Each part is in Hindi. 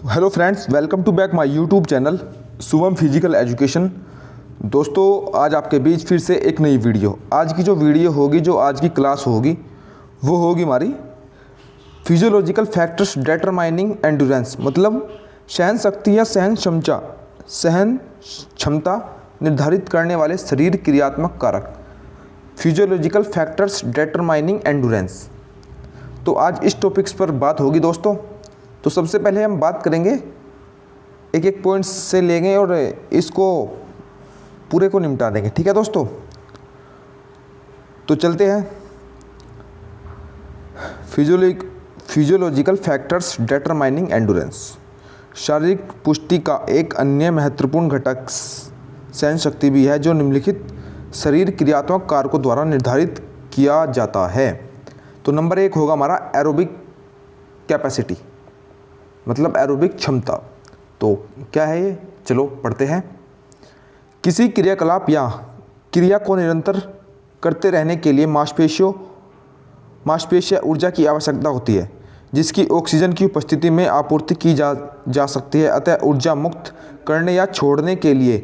तो hello friends, welcome to back my YouTube channel Shubham physical education. दोस्तों, आज आपके बीच फिर से एक नई वीडियो। आज की जो वीडियो होगी, जो आज की क्लास होगी, वो होगी हमारी फिजियोलॉजिकल फैक्टर्स डिटरमाइनिंग एंड्योरेंस, मतलब सहन शक्ति या सहन क्षमता निर्धारित करने वाले शरीर क्रियात्मक कारक, फिजियोलॉजिकल फैक्टर्स डिटरमाइनिंग एंड्योरेंस। तो आज इस टॉपिक्स पर बात होगी दोस्तों। तो सबसे पहले हम बात करेंगे, एक एक पॉइंट्स से लेंगे और इसको पूरे को निपटा देंगे। ठीक है दोस्तों, तो चलते हैं। फिजियोलॉजिकल फैक्टर्स डिटरमाइनिंग एंड्योरेंस, शारीरिक पुष्टि का एक अन्य महत्वपूर्ण घटक सहन शक्ति भी है, जो निम्नलिखित शरीर क्रियात्मक कारकों द्वारा निर्धारित किया जाता है। तो नंबर 1 होगा हमारा एरोबिक कैपेसिटी, मतलब एरोबिक क्षमता। तो क्या है ये, चलो पढ़ते हैं। किसी क्रियाकलाप या क्रिया को निरंतर करते रहने के लिए मांसपेशिया ऊर्जा की आवश्यकता होती है, जिसकी ऑक्सीजन की उपस्थिति में आपूर्ति की जा सकती है। अतः ऊर्जा मुक्त करने या छोड़ने के लिए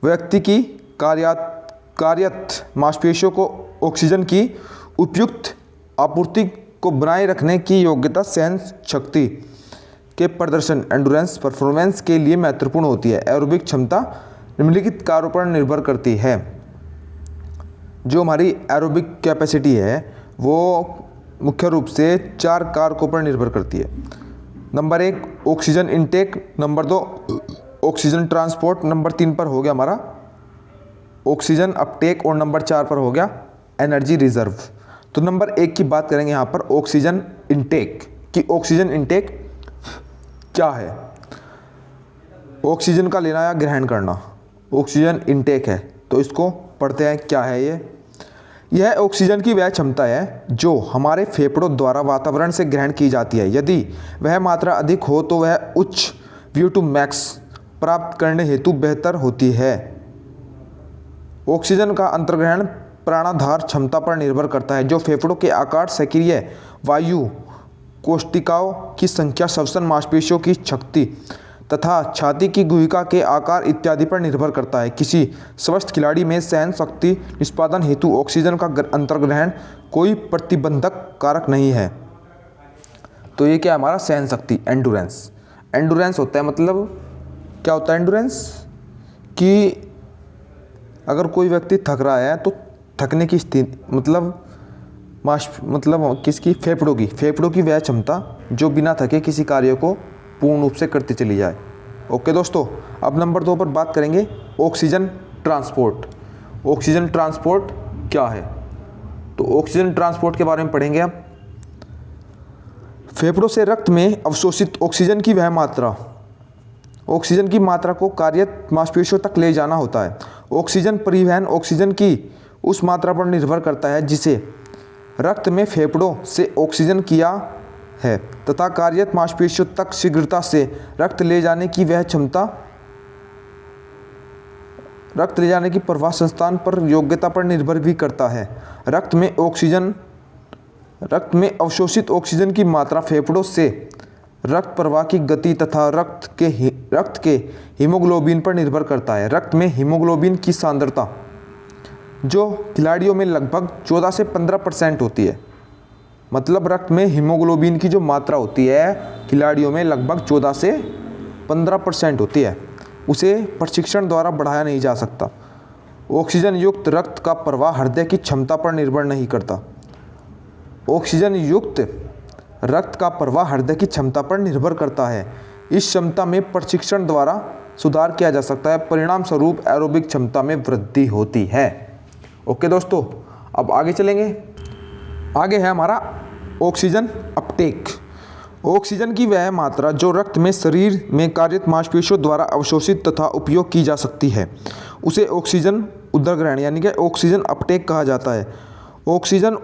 व्यक्ति की कार्यरत मांसपेशियों को ऑक्सीजन की उपयुक्त आपूर्ति को बनाए रखने की योग्यता सहन शक्ति के प्रदर्शन एंड्योरेंस परफॉर्मेंस के लिए महत्वपूर्ण होती है। एरोबिक क्षमता निम्नलिखित कार्यों पर निर्भर करती है। जो हमारी एरोबिक कैपेसिटी है वो मुख्य रूप से 4 कारकों पर निर्भर करती है। Number 1 oxygen intake, number 2 oxygen transport, number 3 पर हो गया हमारा ऑक्सीजन अपटेक और नंबर 4 पर हो गया एनर्जी रिजर्व। तो नंबर 1 की बात करेंगे यहाँ पर, ऑक्सीजन इनटेक कि ऑक्सीजन इनटेक क्या है। ऑक्सीजन का लेना या ग्रहण करना ऑक्सीजन इनटेक है। तो इसको पढ़ते हैं, क्या है ये। यह ऑक्सीजन की वह क्षमता है जो हमारे फेफड़ों द्वारा वातावरण से ग्रहण की जाती है। यदि वह मात्रा अधिक हो तो वह उच्च VO2 मैक्स प्राप्त करने हेतु बेहतर होती है। ऑक्सीजन का अंतर्ग्रहण प्राणाधार क्षमता पर निर्भर करता है, जो फेफड़ों के आकार, सक्रिय वायु कोशिकाओं की संख्या, श्वसन मांसपेशियों की शक्ति तथा छाती की गुहिका के आकार इत्यादि पर निर्भर करता है। किसी स्वस्थ खिलाड़ी में सहन शक्ति निष्पादन हेतु ऑक्सीजन का अंतर्ग्रहण कोई प्रतिबंधक कारक नहीं है। तो ये क्या हमारा सहन शक्ति एंड्योरेंस। एंड्योरेंस होता है, मतलब क्या होता है एंड्योरेंस, कि अगर कोई व्यक्ति थक रहा है तो थकने की स्थिति, मतलब किसकी, फेफड़ों की वह क्षमता जो बिना थके किसी कार्य को पूर्ण रूप से करती चली जाए। ओके दोस्तों, अब नंबर 2 पर बात करेंगे ऑक्सीजन ट्रांसपोर्ट। ऑक्सीजन ट्रांसपोर्ट क्या है, तो ऑक्सीजन ट्रांसपोर्ट के बारे में पढ़ेंगे आप। फेफड़ों से रक्त में अवशोषित ऑक्सीजन की मात्रा को कार्यरत मांसपेशियों तक ले जाना होता है। ऑक्सीजन परिवहन ऑक्सीजन की उस मात्रा पर निर्भर करता है जिसे रक्त में फेफड़ों से ऑक्सीजन किया है, तथा कार्यरत मांसपेशियों तक शीघ्रता से रक्त ले जाने की वह क्षमता रक्त ले जाने की प्रवाह संस्थान पर योग्यता पर निर्भर भी करता है। रक्त में अवशोषित ऑक्सीजन की मात्रा फेफड़ों से रक्त प्रवाह की गति तथा रक्त के हीमोग्लोबिन पर निर्भर करता है। रक्त में हीमोग्लोबिन की सांद्रता जो खिलाड़ियों में लगभग 14 से 15% होती है, मतलब रक्त में हीमोग्लोबिन की जो मात्रा होती है खिलाड़ियों में लगभग 14 से 15% होती है, उसे प्रशिक्षण द्वारा बढ़ाया नहीं जा सकता। ऑक्सीजन युक्त रक्त का प्रवाह हृदय की क्षमता पर निर्भर नहीं करता। ऑक्सीजन युक्त रक्त का प्रवाह हृदय की क्षमता पर निर्भर करता है। इस क्षमता में प्रशिक्षण द्वारा सुधार किया जा सकता है, परिणाम स्वरूप एरोबिक क्षमता में वृद्धि होती है। ओके दोस्तों, अब आगे चलेंगे। आगे है हमारा ऑक्सीजन अपटेक। ऑक्सीजन की वह मात्रा जो रक्त में शरीर में कार्यरत मांसपेशियों द्वारा अवशोषित तथा उपयोग की जा सकती है, उसे ऑक्सीजन उदरग्रहण यानी कि ऑक्सीजन अपटेक कहा जाता है। ऑक्सीजन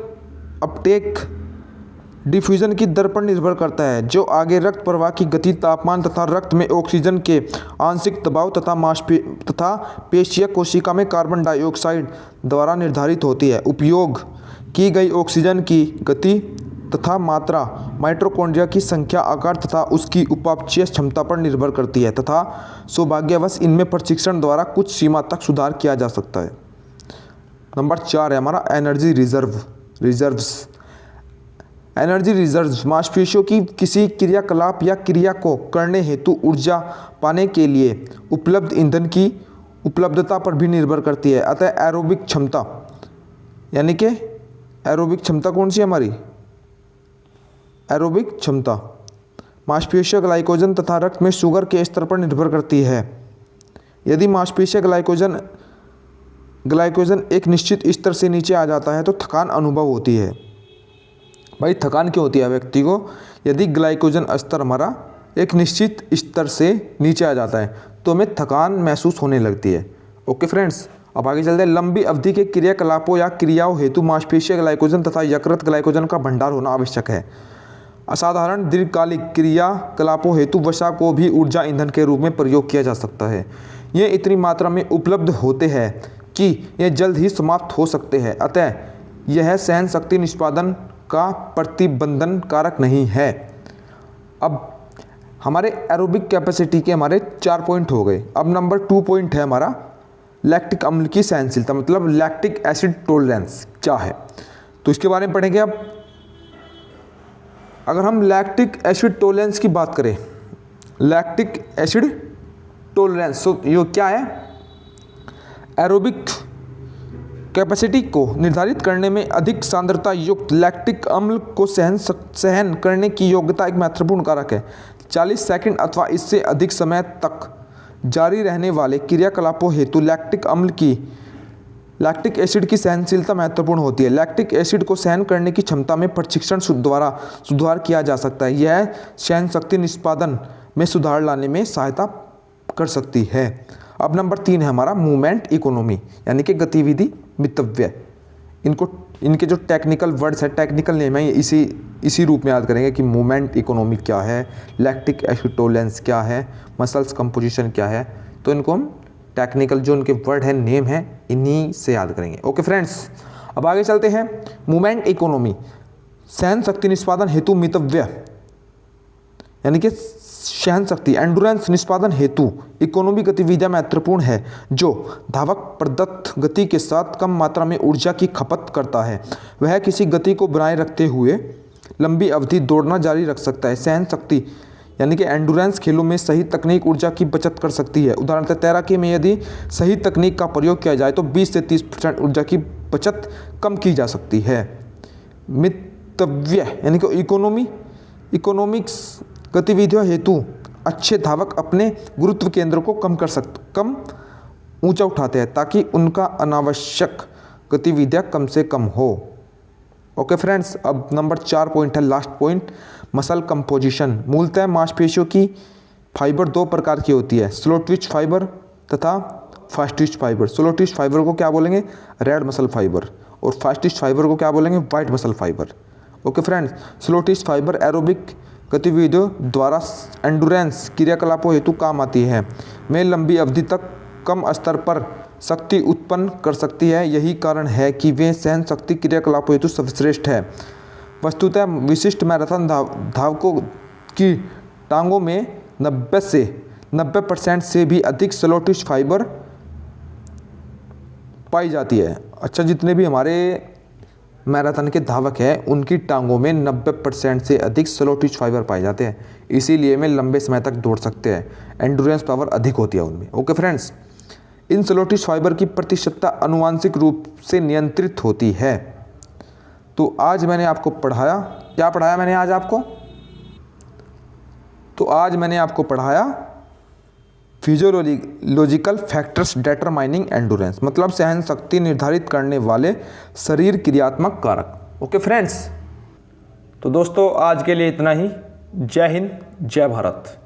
अपटेक डिफ्यूजन की दर पर निर्भर करता है, जो आगे रक्त प्रवाह की गति, तापमान तथा रक्त में ऑक्सीजन के आंशिक दबाव तथा पेशीय कोशिका में कार्बन डाइऑक्साइड द्वारा निर्धारित होती है। उपयोग की गई ऑक्सीजन की गति तथा मात्रा माइटोकॉन्ड्रिया की संख्या, आकार तथा उसकी उपापचय क्षमता पर निर्भर करती है तथा सौभाग्यवश इनमें प्रशिक्षण द्वारा कुछ सीमा तक सुधार किया जा सकता है। नंबर 4 है हमारा एनर्जी रिजर्व्स। एनर्जी रिजर्व्स मांसपेशियों की किसी क्रियाकलाप या क्रिया को करने हेतु ऊर्जा पाने के लिए उपलब्ध ईंधन की उपलब्धता पर भी निर्भर करती है। अतः एरोबिक क्षमता, यानी कि एरोबिक क्षमता कौन सी है हमारी? एरोबिक क्षमता मांसपेशियों ग्लाइकोजन तथा रक्त में शुगर के स्तर पर निर्भर करती है। यदि मांसपेशियों ग्लाइकोजन एक निश्चित स्तर से नीचे आ जाता है तो थकान अनुभव होती है। भाई थकान क्यों होती है व्यक्ति को? यदि ग्लाइकोजन स्तर हमारा एक निश्चित स्तर से नीचे आ जाता है तो हमें थकान महसूस होने लगती है। ओके फ्रेंड्स, अब आगे चलते हैं। लंबी अवधि के क्रियाकलापों या क्रियाओं हेतु मांसपेशीय ग्लाइकोजन तथा यकृत ग्लाइकोजन का भंडार होना आवश्यक है। असाधारण दीर्घकालिक क्रियाकलापों हेतु वसा को भी ऊर्जा ईंधन के रूप में प्रयोग किया जा सकता है। ये इतनी मात्रा में उपलब्ध होते हैं कि ये जल्द ही समाप्त हो सकते हैं, अतः यह सहन शक्ति निष्पादन का प्रतिबंधन कारक नहीं है। अब हमारे एरोबिक कैपेसिटी के हमारे 4 पॉइंट हो गए। अब नंबर 2 पॉइंट है हमारा लैक्टिक अम्ल की सहनशीलता, मतलब लैक्टिक एसिड टॉलरेंस क्या है, तो इसके बारे में पढ़ेंगे। अब अगर हम लैक्टिक एसिड टॉलरेंस की बात करें, लैक्टिक एसिड टॉलरेंस, तो ये क्या है? एरोबिक कैपेसिटी को निर्धारित करने में अधिक सांद्रता युक्त लैक्टिक अम्ल को सहन करने की योग्यता एक महत्वपूर्ण कारक है। 40 सेकंड अथवा इससे अधिक समय तक जारी रहने वाले क्रियाकलापों हेतु लैक्टिक एसिड की सहनशीलता महत्वपूर्ण होती है। लैक्टिक एसिड को सहन करने की क्षमता में प्रशिक्षण द्वारा सुधार किया जा सकता है। यह सहन शक्ति निष्पादन में सुधार लाने में सहायता कर सकती है। अब नंबर 3 है हमारा मूवमेंट इकोनॉमी, यानी कि गतिविधि मितव्यय। इनके जो टेक्निकल वर्ड्स है, टेक्निकल नेम है, इसी रूप में याद करेंगे कि मूवमेंट इकोनॉमी क्या है, लैक्टिक एसिड टॉलरेंस क्या है, मसल्स कंपोजिशन क्या है, तो इनको हम टेक्निकल जो उनके वर्ड है, नेम है, इन्हीं से याद करेंगे। ओके फ्रेंड्स, अब आगे चलते हैं। मूवमेंट इकोनॉमी सहन शक्ति निष्पादन हेतु मितव्यय, यानी कि सहन शक्ति एंडुरेंस निष्पादन हेतु इकोनॉमी गतिविधियां महत्वपूर्ण है, जो धावक प्रदत्त गति के साथ कम मात्रा में ऊर्जा की खपत करता है। वह किसी गति को बनाए रखते हुए लंबी अवधि दौड़ना जारी रख सकता है। सहन शक्ति यानी कि एंडुरेंस खेलों में सही तकनीक ऊर्जा की बचत कर सकती है। उदाहरणतः तैराकी में यदि सही तकनीक का प्रयोग किया जाए तो 20 से 30% ऊर्जा की बचत कम की जा सकती है। मितव्यय यानी कि इकोनॉमिक्स गतिविधियों हेतु अच्छे धावक अपने गुरुत्व केंद्र को कम ऊंचा उठाते हैं ताकि उनका अनावश्यक गतिविधियां कम से कम हो। ओके फ्रेंड्स, अब नंबर 4 पॉइंट है, लास्ट पॉइंट, मसल कंपोजिशन। मूलतः मांसपेशियों की फाइबर 2 प्रकार की होती है, स्लो ट्विच फाइबर तथा fast Twitch fibre. Slow Twitch fibre को क्या बोलेंगे? रेड मसल फाइबर, और फास्ट ट्विच फाइबर को क्या बोलेंगे? White muscle fibre. Okay friends, slow Twitch fibre aerobic गतिविधियों द्वारा एंडुरेंस क्रियाकलापों हेतु काम आती है। में लंबी अवधि तक कम स्तर पर शक्ति उत्पन्न कर सकती है। यही कारण है कि वे सहन शक्ति क्रियाकलापों हेतु सर्वश्रेष्ठ है। वस्तुतः विशिष्ट मैराथन धावकों की टांगों में 90% से भी अधिक स्लो ट्विच फाइबर पाई जाती है। अच्छा, जितने भी हमारे मैराथन के धावक हैं उनकी टांगों में 90% से अधिक स्लो ट्विच फाइबर पाए जाते हैं, इसीलिए वे लंबे समय तक दौड़ सकते हैं। एंडुरेंस पावर अधिक होती है उनमें। Okay friends, in slow Twitch fibre की प्रतिशतता आनुवांशिक रूप से नियंत्रित होती है। तो आज मैंने आपको पढ़ाया, क्या पढ़ाया मैंने आज आपको? तो आज मैंने आपको पढ़ाया फिजियोलॉजिकल फैक्टर्स डिटरमाइनिंग एंडुरेंस, मतलब सहन शक्ति निर्धारित करने वाले शरीर क्रियात्मक कारक। ओके फ्रेंड्स, तो दोस्तों आज के लिए इतना ही। जय हिंद, जय भारत।